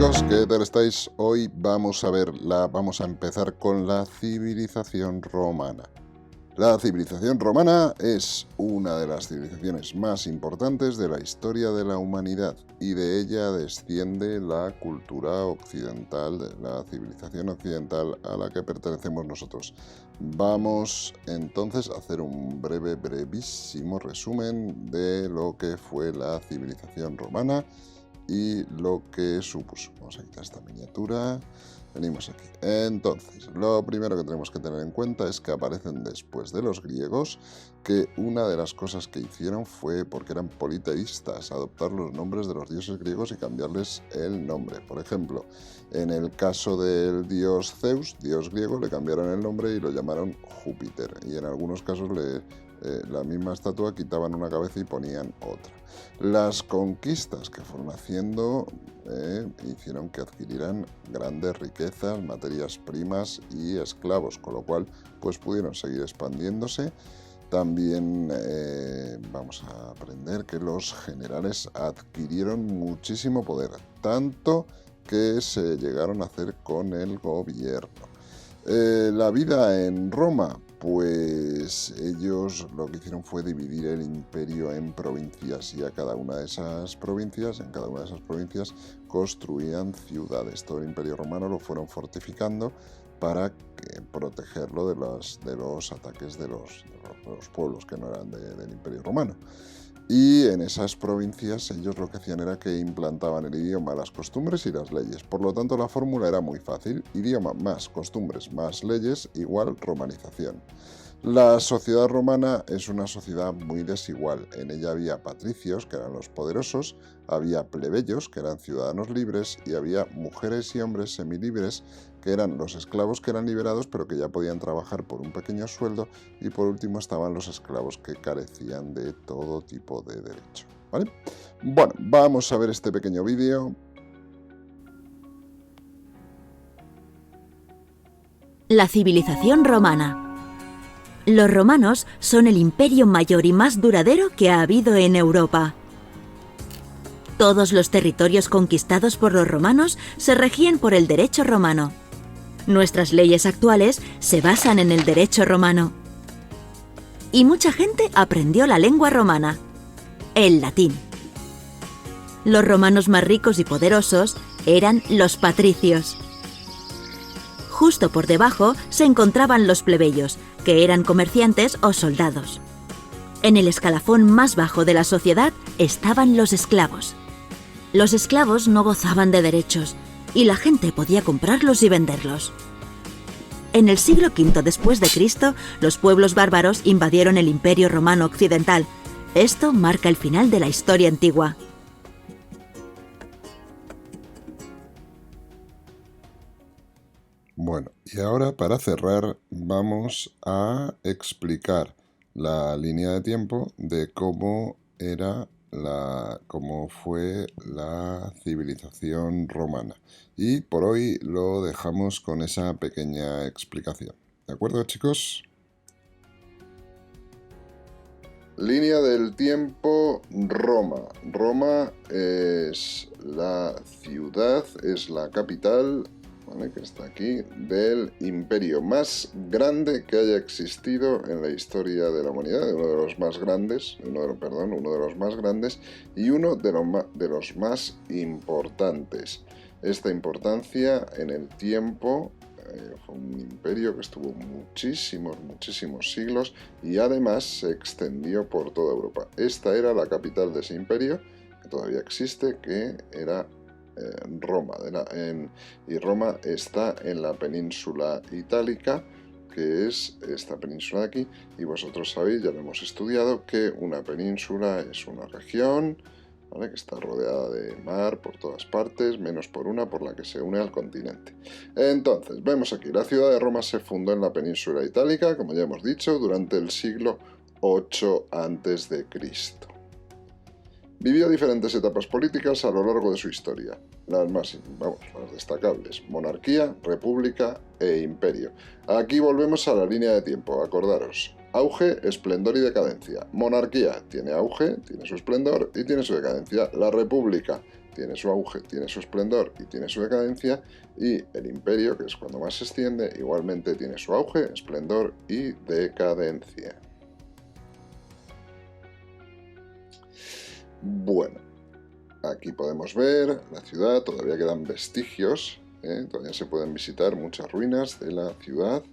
chicos, ¿qué tal estáis? Hoy vamos a empezar con la civilización romana. La civilización romana es una de las civilizaciones más importantes de la historia de la humanidad y de ella desciende la cultura occidental, la civilización occidental a la que pertenecemos nosotros. Vamos entonces a hacer un brevísimo resumen de lo que fue la civilización romana y lo que supuso. Vamos a quitar esta miniatura. Venimos aquí. Entonces, lo primero que tenemos que tener en cuenta es que aparecen después de los griegos, que una de las cosas que hicieron fue, porque eran politeístas, adoptar los nombres de los dioses griegos y cambiarles el nombre. Por ejemplo, en el caso del dios Zeus, dios griego, le cambiaron el nombre y lo llamaron Júpiter. Y en algunos casos la misma estatua quitaban una cabeza y ponían otra. Las conquistas que fueron haciendo hicieron que adquirieran grandes riquezas, materias primas y esclavos, con lo cual pues pudieron seguir expandiéndose. También vamos a aprender que los generales adquirieron muchísimo poder, tanto que se llegaron a hacer con el gobierno. La vida en Roma, pues ellos lo que hicieron fue dividir el imperio en provincias y a cada una de esas provincias, construían ciudades. Todo el imperio romano lo fueron fortificando para protegerlo de los ataques de los pueblos que no eran del imperio romano. Y en esas provincias ellos lo que hacían era que implantaban el idioma, las costumbres y las leyes. Por lo tanto, la fórmula era muy fácil. Idioma más costumbres más leyes igual romanización. La sociedad romana es una sociedad muy desigual. En ella había patricios, que eran los poderosos, había plebeyos, que eran ciudadanos libres, y había mujeres y hombres semilibres, que eran los esclavos que eran liberados, pero que ya podían trabajar por un pequeño sueldo, y por último estaban los esclavos que carecían de todo tipo de derecho. ¿Vale? Bueno, vamos a ver este pequeño vídeo. La civilización romana. Los romanos son el imperio mayor y más duradero que ha habido en Europa. Todos los territorios conquistados por los romanos se regían por el derecho romano. Nuestras leyes actuales se basan en el derecho romano. Y mucha gente aprendió la lengua romana, el latín. Los romanos más ricos y poderosos eran los patricios. Justo por debajo se encontraban los plebeyos, que eran comerciantes o soldados. En el escalafón más bajo de la sociedad estaban los esclavos. Los esclavos no gozaban de derechos y la gente podía comprarlos y venderlos. En el siglo V después de Cristo, los pueblos bárbaros invadieron el Imperio Romano Occidental. Esto marca el final de la historia antigua. Bueno, y ahora para cerrar vamos a explicar la línea de tiempo de cómo fue la civilización romana. Y por hoy lo dejamos con esa pequeña explicación. ¿De acuerdo, chicos? Línea del tiempo Roma. Roma es la ciudad, es la capital, ¿vale?, que está aquí, del imperio más grande que haya existido en la historia de la humanidad, uno de los más grandes y uno de los más importantes. Esta importancia en el tiempo fue un imperio que estuvo muchísimos siglos y además se extendió por toda Europa. Esta era la capital de ese imperio, que todavía existe, que era Roma, y Roma está en la península itálica, que es esta península de aquí, y vosotros sabéis, ya lo hemos estudiado, que una península es una región, ¿vale?, que está rodeada de mar por todas partes, menos por una, por la que se une al continente. Entonces, vemos aquí, la ciudad de Roma se fundó en la península itálica, como ya hemos dicho, durante el siglo VIII a.C. Vivió diferentes etapas políticas a lo largo de su historia. Las destacables: monarquía, república e imperio. Aquí volvemos a la línea de tiempo, acordaros. Auge, esplendor y decadencia. Monarquía tiene auge, tiene su esplendor y tiene su decadencia. La república tiene su auge, tiene su esplendor y tiene su decadencia, y el imperio, que es cuando más se extiende, igualmente tiene su auge, esplendor y decadencia. Bueno, aquí podemos ver la ciudad, todavía quedan vestigios, todavía se pueden visitar muchas ruinas de la ciudad,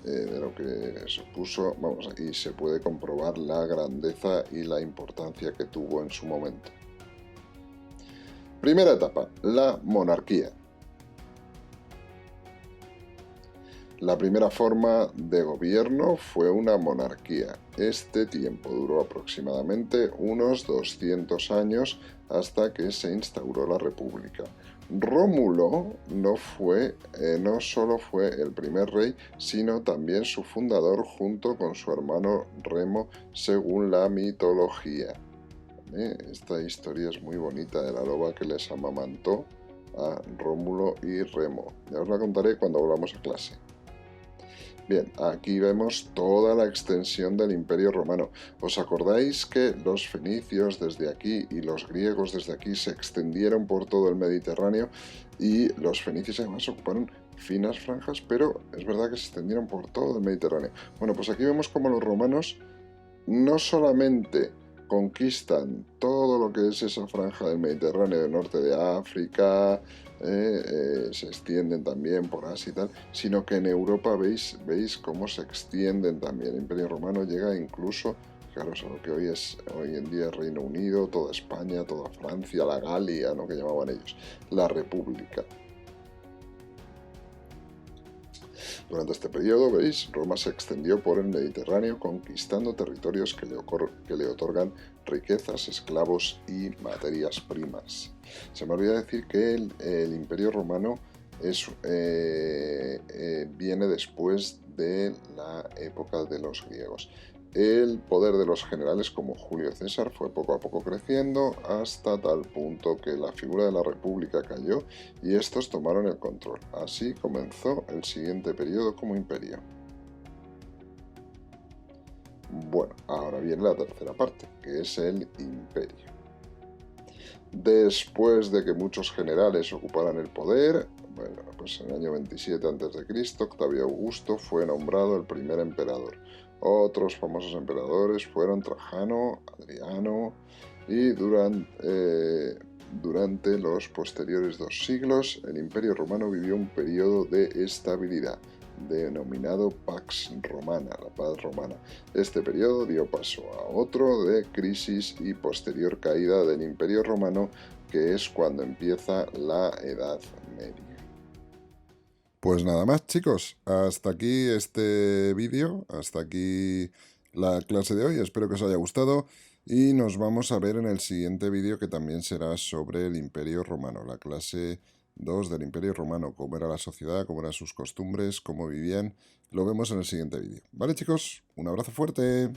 de lo que supuso, vamos, y se puede comprobar la grandeza y la importancia que tuvo en su momento. Primera etapa, la monarquía. La primera forma de gobierno fue una monarquía. Este tiempo duró aproximadamente unos 200 años hasta que se instauró la República. Rómulo no solo fue el primer rey, sino también su fundador junto con su hermano Remo, según la mitología. Esta historia es muy bonita de la loba que les amamantó a Rómulo y Remo. Ya os la contaré cuando volvamos a clase. Bien, aquí vemos toda la extensión del Imperio Romano. ¿Os acordáis que los fenicios desde aquí y los griegos desde aquí se extendieron por todo el Mediterráneo? Y los fenicios además ocuparon finas franjas, pero es verdad que se extendieron por todo el Mediterráneo. Bueno, pues aquí vemos cómo los romanos no solamente conquistan todo lo que es esa franja del Mediterráneo, del norte de África, se extienden también por Asia y tal, sino que en Europa veis cómo se extienden también. El Imperio Romano llega incluso, fijaros, a lo que hoy en día es Reino Unido, toda España, toda Francia, la Galia, ¿no?, que llamaban ellos, la República. Durante este periodo, veis, Roma se extendió por el Mediterráneo conquistando territorios que le otorgan riquezas, esclavos y materias primas. Se me olvida decir que el Imperio Romano viene después de la época de los griegos. El poder de los generales como Julio César fue poco a poco creciendo hasta tal punto que la figura de la República cayó y estos tomaron el control. Así comenzó el siguiente periodo como imperio. Bueno, ahora viene la tercera parte, que es el imperio. Después de que muchos generales ocuparan el poder, bueno, pues en el año 27 a.C., Octavio Augusto fue nombrado el primer emperador. Otros famosos emperadores fueron Trajano, Adriano, y durante los posteriores 2 siglos el Imperio Romano vivió un periodo de estabilidad, denominado Pax Romana, la paz romana. Este periodo dio paso a otro de crisis y posterior caída del Imperio Romano, que es cuando empieza la Edad Media. Pues nada más, chicos, hasta aquí este vídeo, hasta aquí la clase de hoy, espero que os haya gustado y nos vamos a ver en el siguiente vídeo, que también será sobre el Imperio Romano, la clase 2 del Imperio Romano, cómo era la sociedad, cómo eran sus costumbres, cómo vivían, lo vemos en el siguiente vídeo. Vale, chicos, un abrazo fuerte.